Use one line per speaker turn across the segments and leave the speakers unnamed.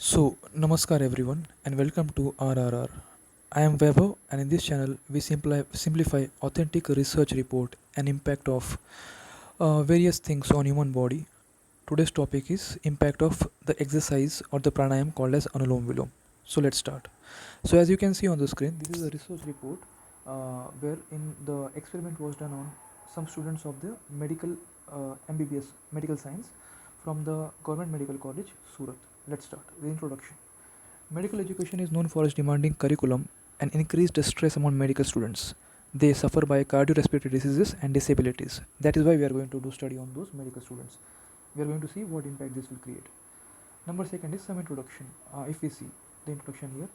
Namaskar everyone and welcome to RRR. I am Vaibhav and in this channel we simplify authentic research report and impact of various things on human body. Today's topic is impact of the exercise or the pranayam called as Anulom Vilom. So let's start. So as you can see on the screen, this is a research report where in the experiment was done on some students of the medical MBBS medical science from the Government Medical College, Surat. Let's start. The introduction. Medical education is known for its demanding curriculum and increased stress among medical students. They suffer by cardiorespiratory diseases and disabilities. That is why we are going to do study on those medical students. We are going to see what impact this will create. Number second is some introduction. If we see the introduction here,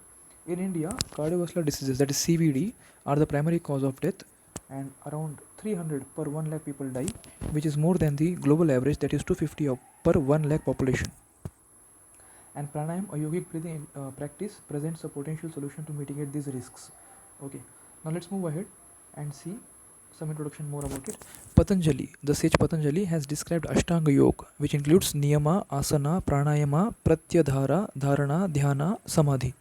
in India, cardiovascular diseases, that is CVD, are the primary cause of death, and around 300 per 1 lakh people die, which is more than the global average, that is 250 per 1 lakh population. And pranayam, a yogic breathing practice, presents a potential solution to mitigate these risks. Okay, now let's move ahead and see some introduction more about it. Patanjali, the sage Patanjali has described Ashtanga Yoga, which includes Niyama, Asana, Pranayama, Pratyadhara, Dharana, Dhyana, Samadhi.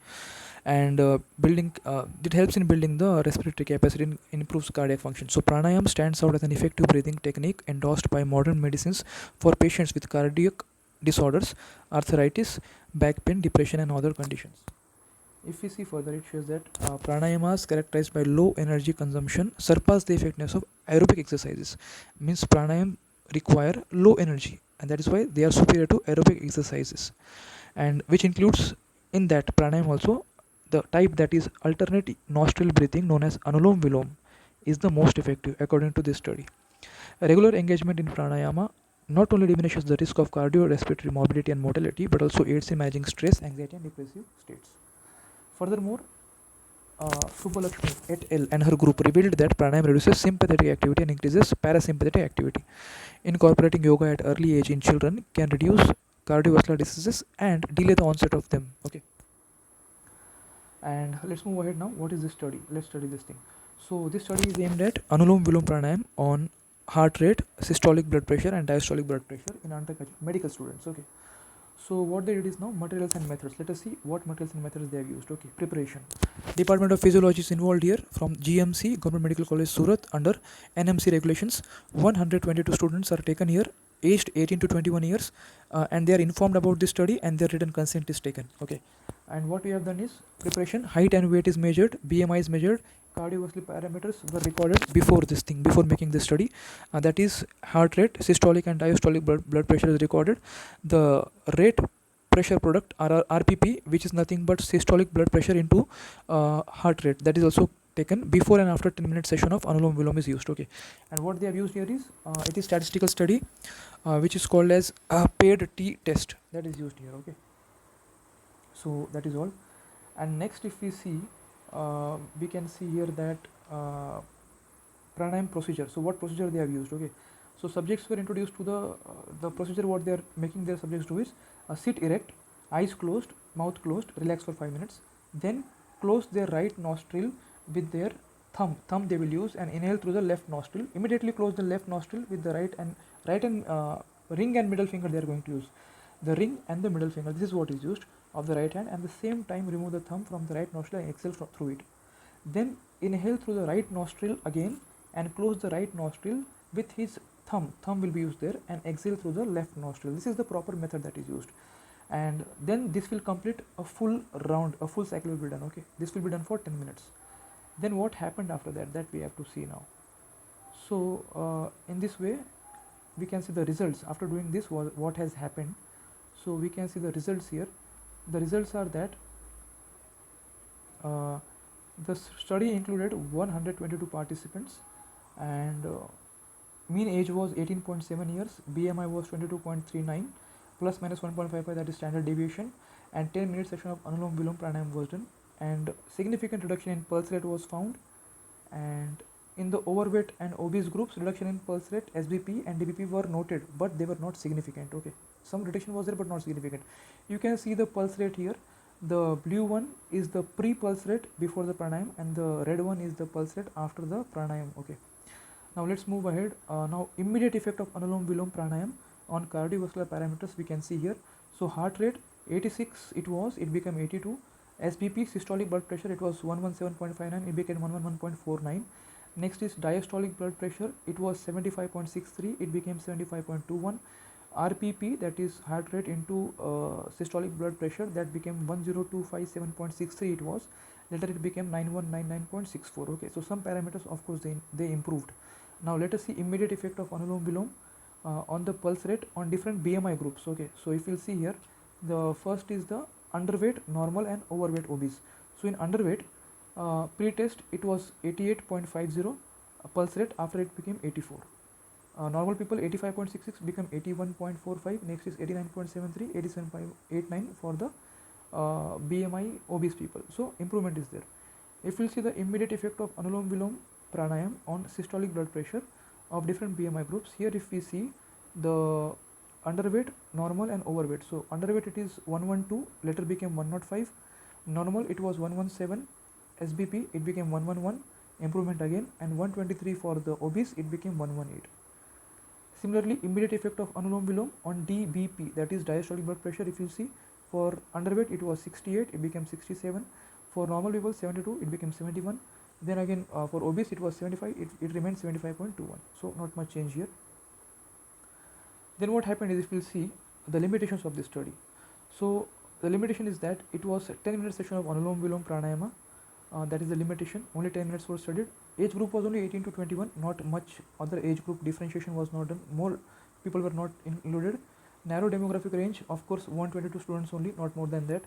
And it helps in building the respiratory capacity and improves cardiac function. So pranayam stands out as an effective breathing technique endorsed by modern medicines for patients with cardiac disorders, arthritis, back pain, depression, and other conditions. If we see further, it shows that pranayamas characterized by low energy consumption surpass the effectiveness of aerobic exercises. Means pranayam require low energy, and that is why they are superior to aerobic exercises, and which includes in that pranayam also the type that is alternate nostril breathing known as Anulom Vilom is the most effective according to this study. Regular engagement in pranayama not only diminishes the risk of cardiorespiratory morbidity and mortality but also aids in managing stress, anxiety, and depressive states. Furthermore, Subbalakshmi et al. And her group revealed that pranayam reduces sympathetic activity and increases parasympathetic activity. Incorporating yoga at early age in children can reduce cardiovascular diseases and delay the onset of them. Okay, and let's move ahead now. What is this study? Let's study this thing. So this study is aimed at Anulom Vilom pranayam on heart rate, systolic blood pressure, and diastolic blood pressure in undergraduate medical students. Okay, so what they did is now materials and methods. Let us see what materials and methods they have used. Okay, preparation. Department of Physiology is involved here from GMC, Government Medical College Surat, under NMC regulations. 122 students are taken here, aged 18 to 21 years, and they are informed about this study and their written consent is taken. Okay, and what we have done is preparation. Height and weight is measured, BMI is measured, cardiovascular parameters were recorded before this thing, before making this study. That is heart rate, systolic and diastolic blood pressure is recorded. The rate pressure product RPP, which is nothing but systolic blood pressure into heart rate, that is also taken before and after 10-minute session of Anulom Vilom is used. Okay, and what they have used here is it is statistical study which is called as paid T test, that is used here. Okay, so that is all. And next, if we see, we can see here that pranayam procedure. So what procedure they have used? Okay, so subjects were introduced to the procedure. What they are making their subjects do is sit erect, eyes closed, mouth closed, relax for 5 minutes, then close their right nostril with their thumb they will use and inhale through the left nostril. Immediately close the left nostril with the right and ring and middle finger they are going to use. The ring and the middle finger, this is what is used of the right hand, and the same time remove the thumb from the right nostril and exhale through it. Then inhale through the right nostril again and close the right nostril with his thumb will be used there, and exhale through the left nostril. This is the proper method that is used, and then this will complete a full round, a full cycle will be done. Okay, this will be done for 10 minutes. Then what happened after that we have to see now. So in this way we can see the results after doing this, what has happened. So we can see the results here. The results are that the study included 122 participants, and mean age was 18.7 years, BMI was 22.39, plus minus 1.55, that is standard deviation, and 10-minute session of Anulom Vilom pranayam was done, and significant reduction in pulse rate was found. And in the overweight and obese groups, reduction in pulse rate, SBP and DBP were noted, but they were not significant. Okay, some reduction was there but not significant. You can see the pulse rate here. The blue one is the pre-pulse rate before the pranayam, and the red one is the pulse rate after the pranayam. Okay, now let's move ahead. Now immediate effect of Anulom Vilom pranayam on cardiovascular parameters we can see here. So heart rate, 86 it became 82. SBP, systolic blood pressure, it was 117.59, it became 111.49. Next is diastolic blood pressure, it was 75.63, it became 75.21. RPP, that is heart rate into systolic blood pressure, that became 10257.63 it was. Later it became 9199.64. Okay, so some parameters of course they improved. Now let us see immediate effect of Anulom Vilom on the pulse rate on different BMI groups. Okay, so if you'll see here, the first is the underweight, normal and overweight obese. So in underweight, pre-test it was 88.50 pulse rate, after it became 84. Normal people 85.66 become 81.45, next is 89.73, 87.89 for the BMI obese people. So improvement is there. If we see the immediate effect of Anulom Vilom pranayam on systolic blood pressure of different BMI groups, here if we see the underweight, normal and overweight. So underweight it is 112, later became 105. Normal it was 117. SBP it became 111, improvement again, and 123 for the obese it became 118. Similarly, immediate effect of Anulom Vilom on DBP, that is diastolic blood pressure, if you see, for underweight it was 68, it became 67. For normal people 72, it became 71. Then again for obese it was 75, it remained 75.21. So not much change here. Then what happened is, if we'll see the limitations of this study. So the limitation is that it was a 10-minute session of Anulom Vilom pranayama. That is the limitation. Only 10 minutes was studied. Age group was only 18 to 21. Not much other age group differentiation was not done. More people were not included. Narrow demographic range, of course, 122 students only, not more than that.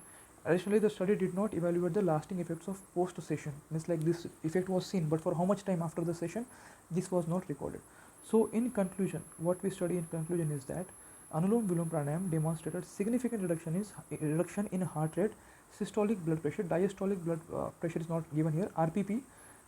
Additionally, the study did not evaluate the lasting effects of post session. Means like this effect was seen, but for how much time after the session, this was not recorded. So in conclusion, what we study in conclusion is that Anulom Vilom pranayam demonstrated significant reduction in heart rate, systolic blood pressure, diastolic blood pressure is not given here, RPP,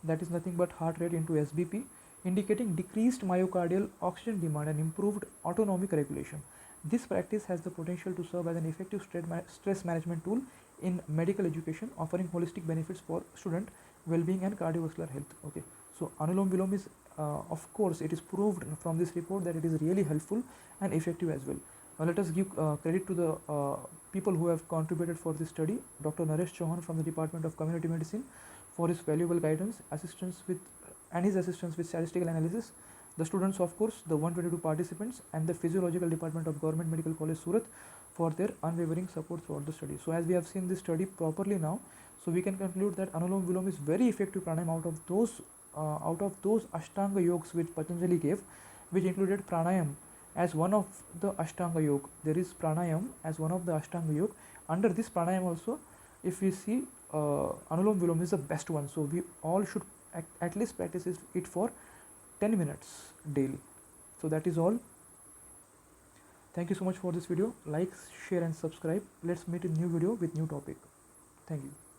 that is nothing but heart rate into SBP, indicating decreased myocardial oxygen demand and improved autonomic regulation. This practice has the potential to serve as an effective stress management tool in medical education, offering holistic benefits for student well-being and cardiovascular health. Okay, so Anulom Vilom is of course it is proved from this report that it is really helpful and effective as well. Now let us give credit to the people who have contributed for this study. Dr. Naresh Chauhan from the Department of Community Medicine for his valuable guidance, assistance with statistical analysis. The students, of course, the 122 participants, and the physiological department of Government Medical College Surat for their unwavering support throughout the study. So as we have seen this study properly now, so we can conclude that Anulom Vilom is very effective pranayam out of those Ashtanga yogas which Patanjali gave, which included pranayam as one of the Ashtanga yoga. There is pranayam as one of the Ashtanga yoga. Under this pranayam also, if we see Anulom Vilom is the best one. So we all should at least practice it for 10 minutes daily. So that is all. Thank you so much for this video. Like, share and subscribe. Let's meet in new video with new topic. Thank you.